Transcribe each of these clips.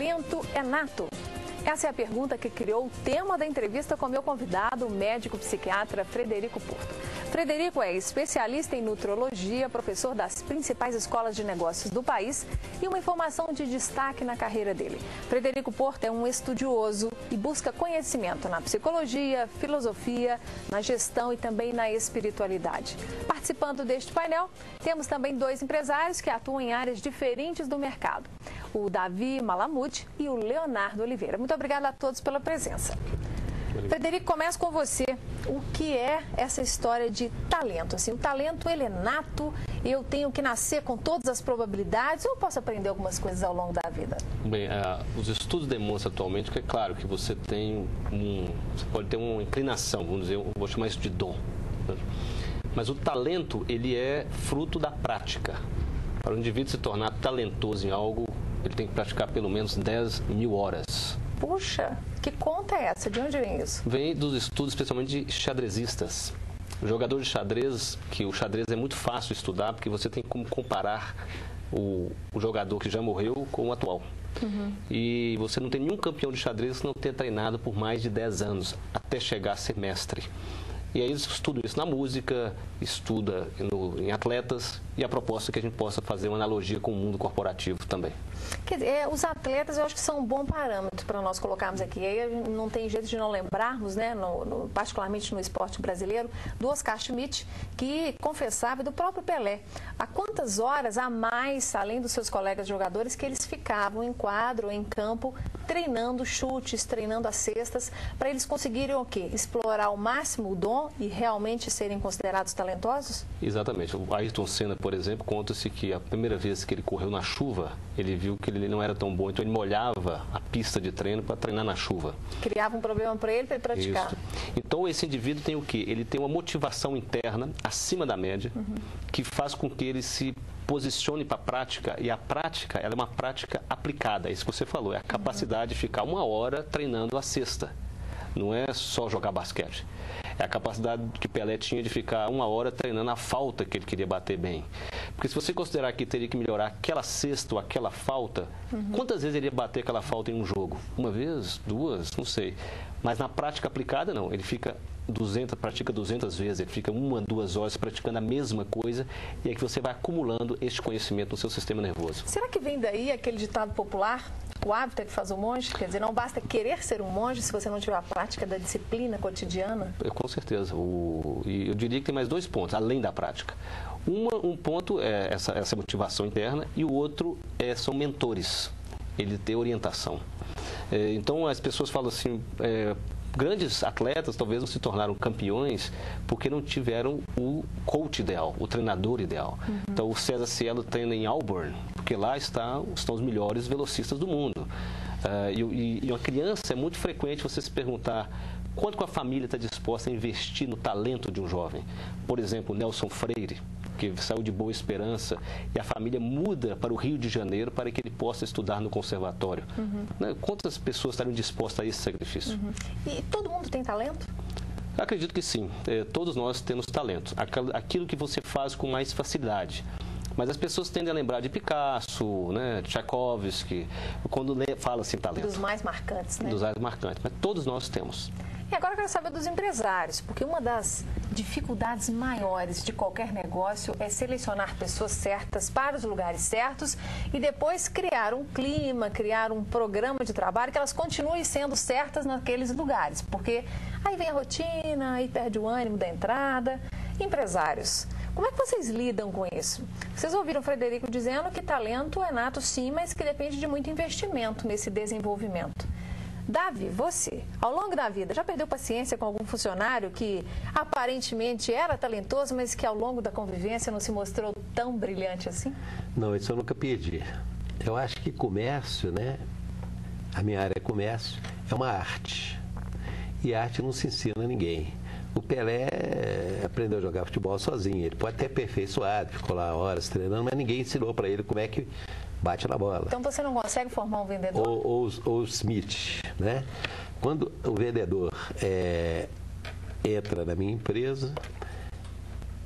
talento é nato? Essa é a pergunta que criou o tema da entrevista com meu convidado, o médico psiquiatra Frederico Porto. Frederico é especialista em nutrologia, professor das principais escolas de negócios do país e uma informação de destaque na carreira dele. Frederico Porto é um estudioso e busca conhecimento na psicologia, filosofia, na gestão e também na espiritualidade. Participando deste painel, temos também dois empresários que atuam em áreas diferentes do mercado. O Davi Malamud e o Leonardo Oliveira. Muito obrigada a todos pela presença. Frederico, começo com você. O que é essa história de talento? Assim, o talento, ele é nato, eu tenho que nascer com todas as probabilidades ou eu posso aprender algumas coisas ao longo da vida? Bem, os estudos demonstram atualmente que é claro que você tem você pode ter uma inclinação, vamos dizer, eu vou chamar isso de dom. Mas o talento, ele é fruto da prática. Para o indivíduo se tornar talentoso em algo, ele tem que praticar pelo menos 10.000 horas. Puxa, que conta é essa? De onde vem isso? Vem dos estudos, especialmente de xadrezistas. O jogador de xadrez, que o xadrez é muito fácil de estudar, porque você tem como comparar o jogador que já morreu com o atual. E você não tem nenhum campeão de xadrez que não tenha treinado por mais de 10 anos, até chegar a ser mestre. E aí eles estudam isso na música, estuda em atletas, e a proposta é que a gente possa fazer uma analogia com o mundo corporativo também. Quer dizer, os atletas eu acho que são um bom parâmetro para nós colocarmos aqui. Aí não tem jeito de não lembrarmos, né, particularmente no esporte brasileiro, do Oscar Schmidt, que confessava, e do próprio Pelé, há quantas horas a mais, além dos seus colegas jogadores, que eles ficavam em quadro, em campo, treinando chutes, treinando as cestas, para eles conseguirem o quê? Explorar ao máximo o dom e realmente serem considerados talentosos? Exatamente. O Ayrton Senna, por exemplo, conta-se que a primeira vez que ele correu na chuva, ele viu que ele não era tão bom, então ele molhava a pista de treino para treinar na chuva. Criava um problema para ele praticar. Isso. Então esse indivíduo tem o quê? Ele tem uma motivação interna acima da média, que faz com que ele se posicione para a prática, e a prática, ela é uma prática aplicada, é isso que você falou, é a capacidade de ficar 1 hora treinando a cesta. Não é só jogar basquete. É a capacidade que Pelé tinha de ficar 1 hora treinando a falta que ele queria bater bem. Porque se você considerar que teria que melhorar aquela cesta ou aquela falta, quantas vezes ele ia bater aquela falta em um jogo? 1 vez? 2? Não sei. Mas na prática aplicada, não. Ele fica pratica 200 vezes, ele fica 1 a 2 horas praticando a mesma coisa, e é que você vai acumulando este conhecimento no seu sistema nervoso. Será que vem daí aquele ditado popular? O hábito é que faz o monge, quer dizer, não basta querer ser um monge se você não tiver a prática da disciplina cotidiana? Com certeza. E eu diria que tem mais 2 pontos, além da prática. Um ponto é essa motivação interna, e o outro são mentores, ele ter orientação. Então as pessoas falam assim, grandes atletas talvez não se tornaram campeões porque não tiveram o coach ideal, o treinador ideal. Então o César Cielo treina em Auburn, porque lá estão os melhores velocistas do mundo. E uma criança, é muito frequente você se perguntar quanto que a família está disposta a investir no talento de um jovem. Por exemplo, Nelson Freire, que saiu de Boa Esperança, e a família muda para o Rio de Janeiro para que ele possa estudar no conservatório. Quantas pessoas estariam dispostas a esse sacrifício? E todo mundo tem talento? Eu acredito que sim. Todos nós temos talento. Aquilo que você faz com mais facilidade. Mas as pessoas tendem a lembrar de Picasso, né, Tchaikovsky, quando fala assim talento. Dos mais marcantes, né? Dos mais marcantes. Mas todos nós temos. E agora eu quero saber dos empresários, porque uma das dificuldades maiores de qualquer negócio é selecionar pessoas certas para os lugares certos e depois criar um clima, criar um programa de trabalho que elas continuem sendo certas naqueles lugares, porque aí vem a rotina, aí perde o ânimo da entrada. Empresários, como é que vocês lidam com isso? Vocês ouviram o Frederico dizendo que talento é nato sim, mas que depende de muito investimento nesse desenvolvimento. Davi, você, ao longo da vida, já perdeu paciência com algum funcionário que aparentemente era talentoso, mas que ao longo da convivência não se mostrou tão brilhante assim? Não, isso eu nunca perdi. Eu acho que comércio, né? A minha área é comércio, é uma arte. E arte não se ensina a ninguém. O Pelé aprendeu a jogar futebol sozinho. Ele pode ter aperfeiçoado, ficou lá horas treinando, mas ninguém ensinou para ele como é que bate na bola. Então você não consegue formar um vendedor? Ou o Smith, né? Quando o vendedor entra na minha empresa,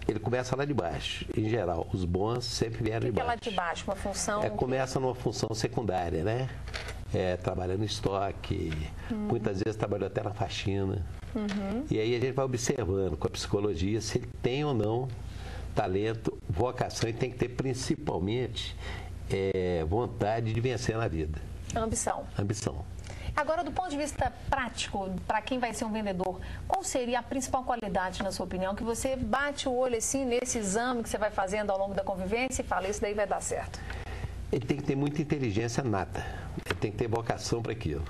ele começa lá de baixo. Em geral, os bons sempre vieram de baixo. O que é lá de baixo? Uma função... Começa numa função secundária, né? trabalha no estoque, muitas vezes trabalhou até na faxina. E aí a gente vai observando com a psicologia se ele tem ou não talento, vocação, e tem que ter principalmente vontade de vencer na vida. Ambição. Agora, do ponto de vista prático, para quem vai ser um vendedor, qual seria a principal qualidade, na sua opinião, que você bate o olho assim nesse exame que você vai fazendo ao longo da convivência e fala, isso daí vai dar certo? Ele tem que ter muita inteligência nata, ele tem que ter vocação para aquilo.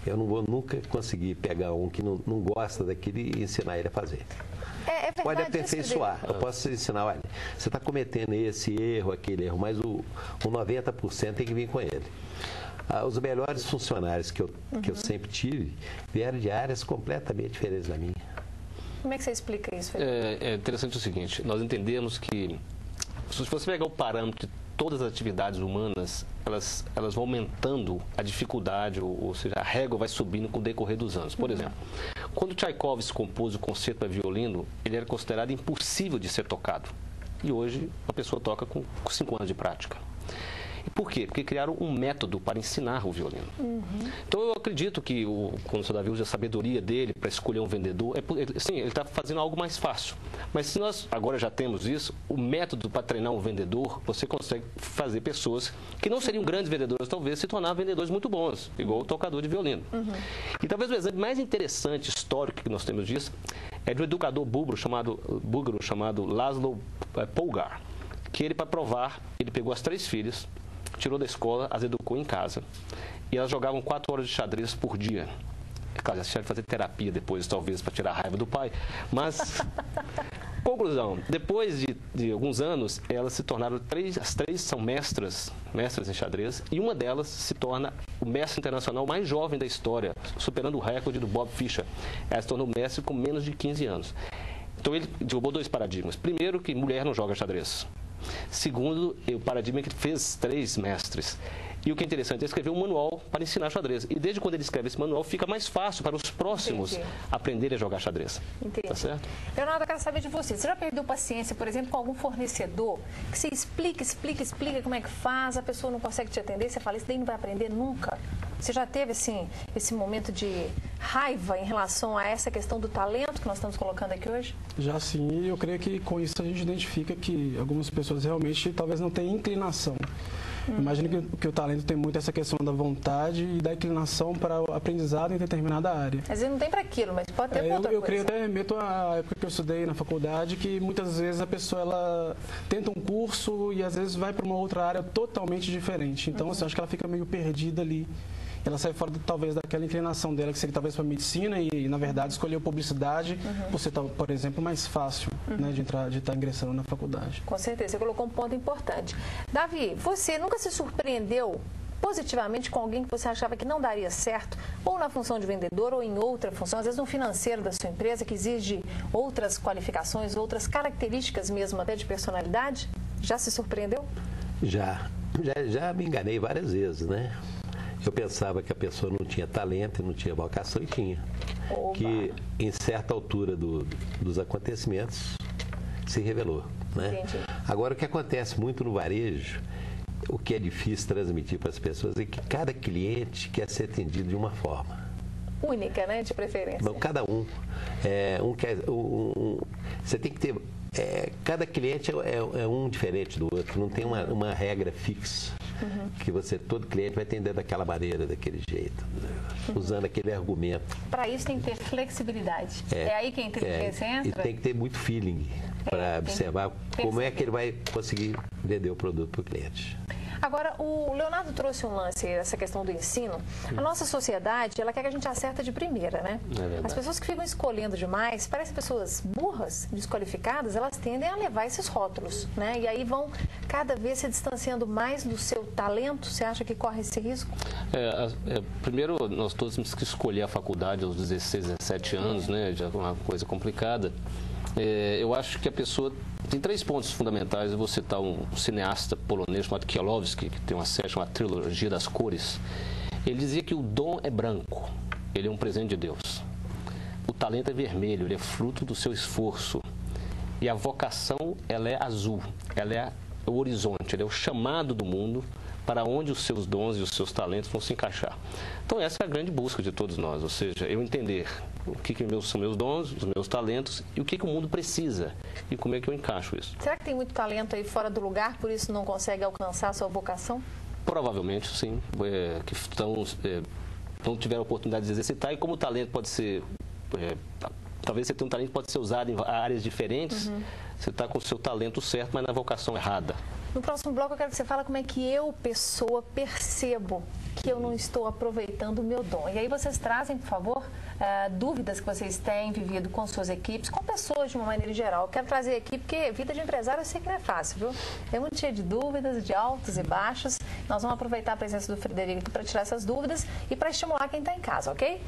Eu não vou nunca conseguir pegar um que não gosta daquilo e ensinar ele a fazer. É verdade, pode aperfeiçoar. Eu posso ensinar, olha, você está cometendo esse erro, aquele erro, mas o 90% tem que vir com ele. Os melhores funcionários que eu sempre tive vieram de áreas completamente diferentes da minha. Como é que você explica isso, Felipe? É interessante o seguinte, nós entendemos que, se você pegar o parâmetro de todas as atividades humanas, elas vão aumentando a dificuldade, ou seja, a régua vai subindo com o decorrer dos anos. Por exemplo, quando Tchaikovsky compôs o concerto para violino, ele era considerado impossível de ser tocado. E hoje a pessoa toca com 5 anos de prática. E por quê? Porque criaram um método para ensinar o violino. Então eu acredito que, quando o Sr. Davi usa a sabedoria dele para escolher um vendedor, sim, ele está fazendo algo mais fácil. Mas se nós agora já temos isso, o método para treinar um vendedor, você consegue fazer pessoas que não seriam grandes vendedores, talvez, se tornar vendedores muito bons, igual o tocador de violino. E talvez o exemplo mais interessante, histórico que nós temos disso, é de um educador búlgaro chamado Laszlo Polgar, que ele, para provar, ele pegou as 3 filhas, tirou da escola, as educou em casa. E elas jogavam 4 horas de xadrez por dia. É claro, elas tiveram que fazer terapia depois, talvez, para tirar a raiva do pai. Mas, conclusão, depois de alguns anos, elas se tornaram as 3 são mestras em xadrez, e uma delas se torna o mestre internacional mais jovem da história, superando o recorde do Bob Fischer. Ela se tornou mestre com menos de 15 anos. Então ele derrubou 2 paradigmas. Primeiro, que mulher não joga xadrez. Segundo, o paradigma que fez 3 mestres. E o que é interessante, ele escreveu um manual para ensinar xadrez. E desde quando ele escreve esse manual, fica mais fácil para os próximos aprenderem a jogar xadrez. Entendi. Tá certo? Leonardo, eu quero saber de você. Você já perdeu paciência, por exemplo, com algum fornecedor que você explica como é que faz, a pessoa não consegue te atender, você fala, isso daí não vai aprender nunca? Você já teve, assim, esse momento de raiva em relação a essa questão do talento que nós estamos colocando aqui hoje? Já sim, e eu creio que com isso a gente identifica que algumas pessoas realmente talvez não tenham inclinação. Imagino que o talento tem muito essa questão da vontade e da inclinação para o aprendizado em determinada área. Às vezes não tem para aquilo, mas pode ter outra coisa. Eu creio, até remeto à época que eu estudei na faculdade, que muitas vezes a pessoa ela tenta um curso e às vezes vai para uma outra área totalmente diferente. Então, assim, acho que ela fica meio perdida ali. Ela sai fora, talvez, daquela inclinação dela, que seria talvez para medicina e, na verdade, escolheu publicidade por ser, por exemplo, mais fácil né, de estar ingressando na faculdade. Com certeza, você colocou um ponto importante. Davi, você nunca se surpreendeu positivamente com alguém que você achava que não daria certo, ou na função de vendedor, ou em outra função, às vezes no financeiro da sua empresa, que exige outras qualificações, outras características mesmo, até de personalidade? Já se surpreendeu? Já me enganei várias vezes, né? Eu pensava que a pessoa não tinha talento e não tinha vocação, e tinha. Oba. Que em certa altura dos acontecimentos se revelou, né? Entendi. Agora, o que acontece muito no varejo, o que é difícil transmitir para as pessoas, é que cada cliente quer ser atendido de uma forma. Única, né? De preferência. Não, cada um. Você tem que ter... cada cliente é um diferente do outro, não tem uma regra fixa. Que todo cliente vai atender daquela maneira, daquele jeito, usando aquele argumento. Para isso tem que ter flexibilidade. É aí que a inteligência entra? E tem que ter muito feeling para observar como é que ele vai conseguir vender o produto para o cliente. Agora, o Leonardo trouxe um lance, essa questão do ensino. A nossa sociedade, ela quer que a gente acerte de primeira, né? As pessoas que ficam escolhendo demais, parecem pessoas burras, desqualificadas, elas tendem a levar esses rótulos, né? E aí vão cada vez se distanciando mais do seu talento. Você acha que corre esse risco? Primeiro, nós todos temos que escolher a faculdade aos 16, 17 anos, né? Já é uma coisa complicada. Eu acho que a pessoa tem 3 pontos fundamentais. Eu vou citar um cineasta polonês chamado Kiełowski, que tem uma série chamada Trilogia das Cores. Ele dizia que o dom é branco, ele é um presente de Deus. O talento é vermelho, ele é fruto do seu esforço. E a vocação, ela é azul, ela é o horizonte, ela é o chamado do mundo para onde os seus dons e os seus talentos vão se encaixar. Então essa é a grande busca de todos nós, ou seja, eu entender o que são meus dons, os meus talentos e o que o mundo precisa e como é que eu encaixo isso. Será que tem muito talento aí fora do lugar, por isso não consegue alcançar a sua vocação? Provavelmente sim, que não tiveram a oportunidade de exercitar, e como o talento pode ser, talvez você tenha um talento que pode ser usado em áreas diferentes, você está com o seu talento certo, mas na vocação errada. No próximo bloco eu quero que você fale como é que eu, pessoa, percebo que eu não estou aproveitando o meu dom. E aí vocês trazem, por favor, dúvidas que vocês têm vivido com suas equipes, com pessoas de uma maneira geral. Eu quero trazer aqui porque vida de empresário eu sei que não é fácil, viu? É muito cheio de dúvidas, de altos e baixos. Nós vamos aproveitar a presença do Frederico para tirar essas dúvidas e para estimular quem está em casa, ok?